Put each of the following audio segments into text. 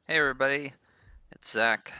Hey everybody, it's Zach,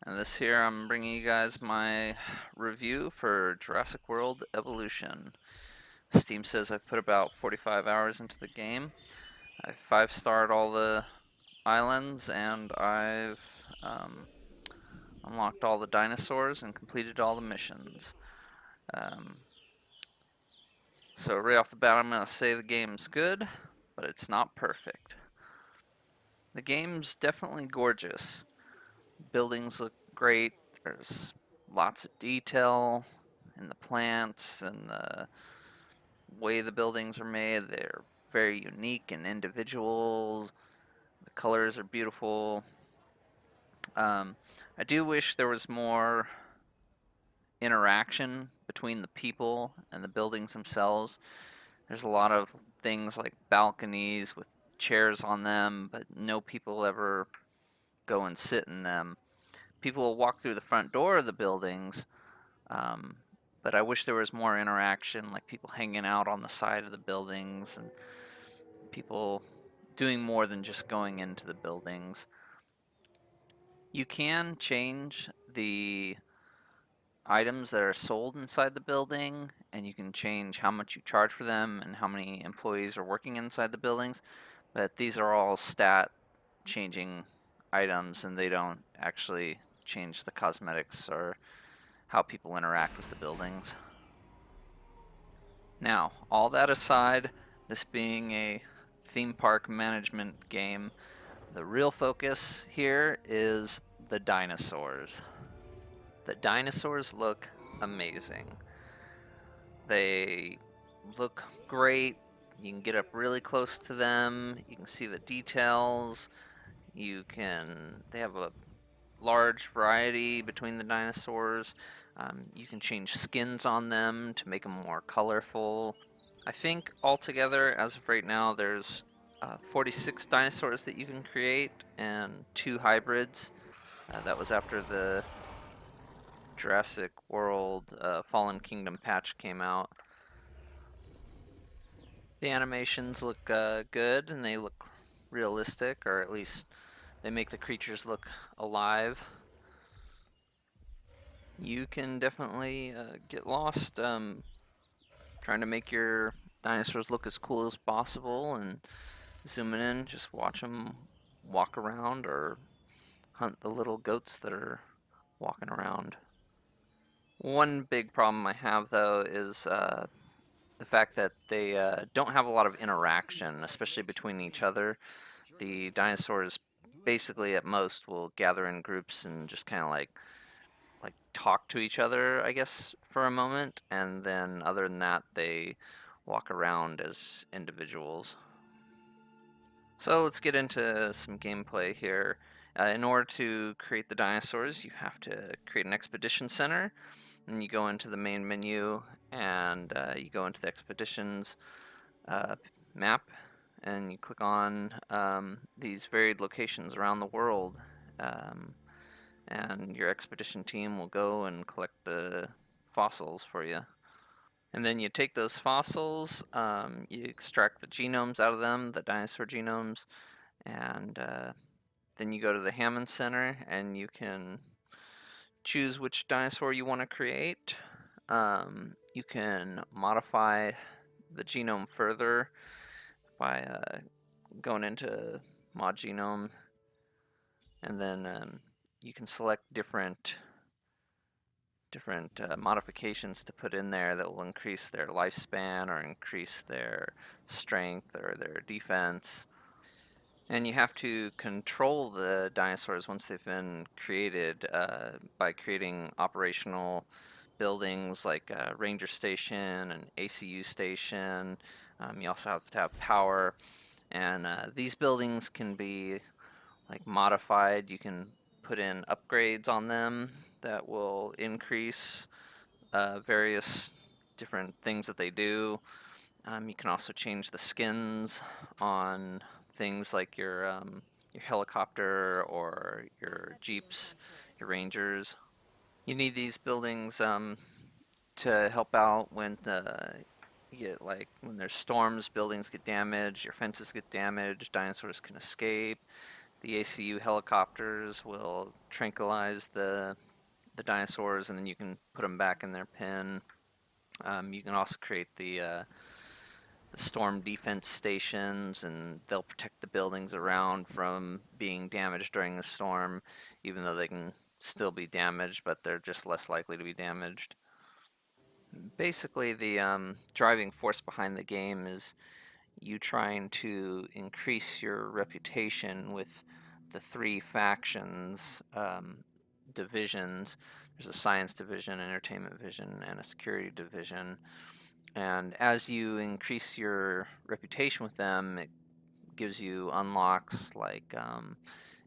and this here I'm bringing you guys my review for Jurassic World Evolution. Steam says I've put about 45 hours into the game. I've 5-starred all the islands, and I've unlocked all the dinosaurs and completed all the missions. Um, so right off the bat I'm going to say the game's good, but it's not perfect. The game's definitely gorgeous. Buildings look great. There's lots of detail in the plants and the way the buildings are made. They're very unique and individual. The colors are beautiful. Um, I do wish there was more interaction between the people and the buildings themselves. There's a lot of things like balconies with chairs on them, but no people ever go and sit in them. People will walk through the front door of the buildings, Um, but I wish there was more interaction, like people hanging out on the side of the buildings and people doing more than just going into the buildings. You can change the items that are sold inside the building, and you can change how much you charge for them and how many employees are working inside the buildings, but these are all stat changing items and they don't actually change the cosmetics or how people interact with the buildings. Now, all that aside, this being a theme park management game, the real focus here is the dinosaurs. The dinosaurs look amazing. They look great. You can get up really close to them. You can see the details. They have a large variety between the dinosaurs. You can change skins on them to make them more colorful. I think altogether, as of right now, there's 46 dinosaurs that you can create and 2 hybrids. That was after the Jurassic World Fallen Kingdom patch came out. The animations look good and they look realistic, or at least they make the creatures look alive. You can definitely get lost trying to make your dinosaurs look as cool as possible and zooming in, just watch them walk around or hunt the little goats that are walking around. One big problem I have though is the fact that they don't have a lot of interaction, especially between each other. The dinosaurs basically at most will gather in groups and just kind of like talk to each other, I guess, for a moment, and then other than that, they walk around as individuals. So let's get into some gameplay here. In order to create the dinosaurs, you have to create an expedition center, and you go into the main menu, and you go into the expeditions uh, map, and you click on these varied locations around the world, um, and your expedition team will go and collect the fossils for you. And then you take those fossils, you extract the genomes out of them, the dinosaur genomes, and then you go to the Hammond Center and you can choose which dinosaur you want to create. You can modify the genome further by going into mod genome, and then you can select different modifications to put in there that will increase their lifespan or increase their strength or their defense. And you have to control the dinosaurs once they've been created by creating operational buildings like a ranger station, an ACU station. You also have to have power, and these buildings can be like modified. You can put in upgrades on them that will increase various different things that they do. You can also change the skins on things like your helicopter or your jeeps, your rangers. You need these buildings to help out when you get like when there's storms, buildings get damaged, your fences get damaged, dinosaurs can escape. The ACU helicopters will tranquilize the dinosaurs, and then you can put them back in their pen. You can also create the storm defense stations, and they'll protect the buildings around from being damaged during the storm, even though they can still be damaged, but they're just less likely to be damaged. Basically, the driving force behind the game is you trying to increase your reputation with the three factions, divisions. There's a science division, entertainment division, and a security division. And as you increase your reputation with them, it gives you unlocks like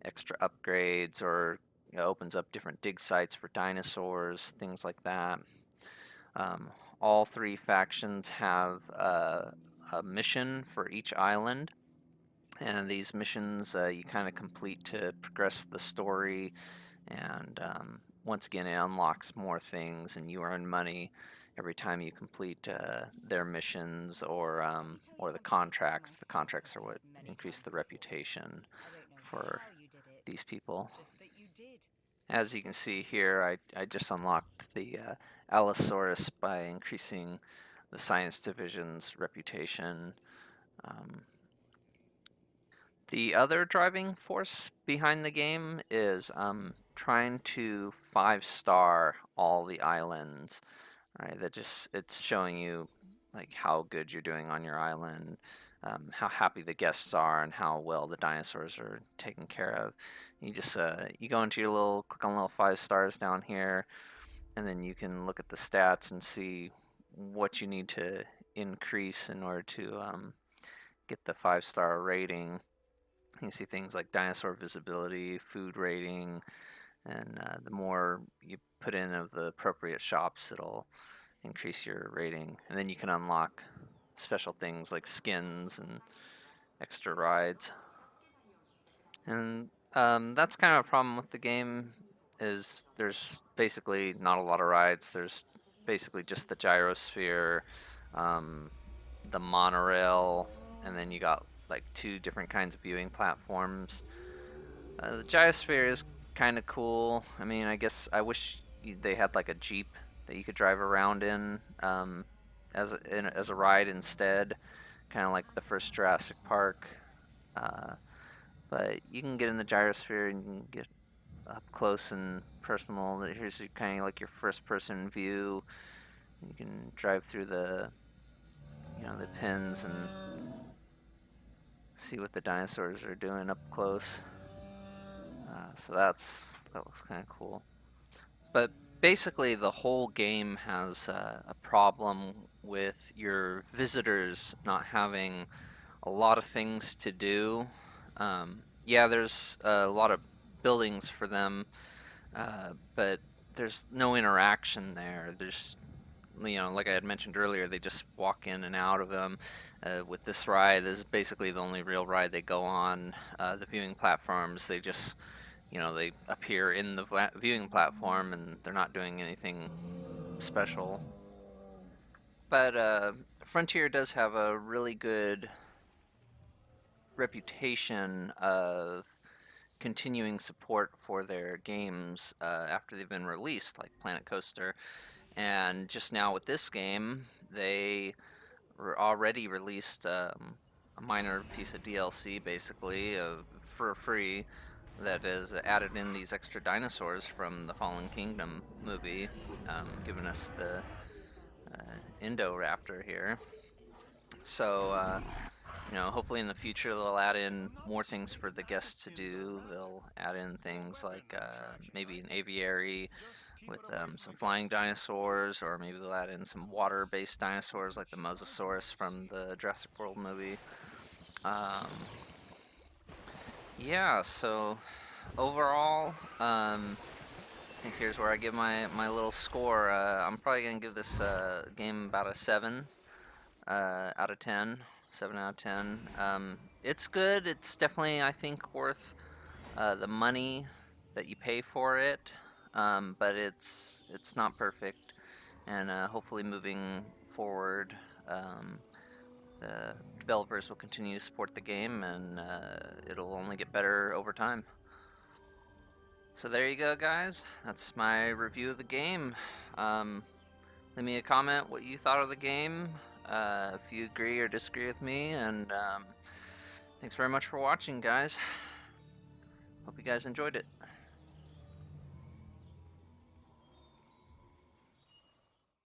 extra upgrades, or opens up different dig sites for dinosaurs, things like that. Um, all three factions have a mission for each island, and these missions you kind of complete to progress the story. And once again, it unlocks more things, and you earn money every time you complete their missions, or the contracts. The contracts are what increase the reputation for these people. As you can see here, I just unlocked the Allosaurus by increasing the science division's reputation. Um, the other driving force behind the game is trying to 5-star all the islands. Right, that just it's showing you like how good you're doing on your island, how happy the guests are, and how well the dinosaurs are taken care of. You just you go into your little click on little 5 stars down here, and then you can look at the stats and see what you need to increase in order to get the 5-star rating. You can see things like dinosaur visibility, food rating, and the more you put in of the appropriate shops, it'll increase your rating. And then you can unlock special things like skins and extra rides. And that's kind of a problem with the game, is there's basically not a lot of rides. There's basically just the gyrosphere, um, the monorail, and then you got like 2 different kinds of viewing platforms. The gyrosphere is kind of cool. I mean, I guess I wish they had like a Jeep that you could drive around in, as a ride instead, kind of like the first Jurassic Park. Uh, but you can get in the gyrosphere and you can get up close and personal. Here's kind of like your first-person view. You can drive through the pins and see what the dinosaurs are doing up close. So that looks kind of cool. But basically, the whole game has a problem with your visitors not having a lot of things to do. Yeah, there's a lot of buildings for them, but there's no interaction there. Like I had mentioned earlier, they just walk in and out of them. With this ride, this is basically the only real ride they go on. The viewing platforms, they appear in the viewing platform, and they're not doing anything special. But Frontier does have a really good reputation of continuing support for their games after they've been released, like Planet Coaster. And just now with this game, they already released a minor piece of DLC, basically, for free, that has added in these extra dinosaurs from the Fallen Kingdom movie, giving us the Indoraptor here. So, hopefully in the future they'll add in more things for the guests to do. They'll add in things like maybe an aviary with some flying dinosaurs, or maybe they'll add in some water-based dinosaurs like the Mosasaurus from the Jurassic World movie. Um, yeah, so overall, I think here's where I give my little score. I'm probably going to give this game about a 7 out of 10. 7 out of 10. It's good. It's definitely, I think, worth the money that you pay for it. But it's not perfect. And hopefully moving forward, the developers will continue to support the game, and it'll only get better over time. So there you go, guys. That's my review of the game. Leave me a comment what you thought of the game, if you agree or disagree with me, and thanks very much for watching, guys. Hope you guys enjoyed it.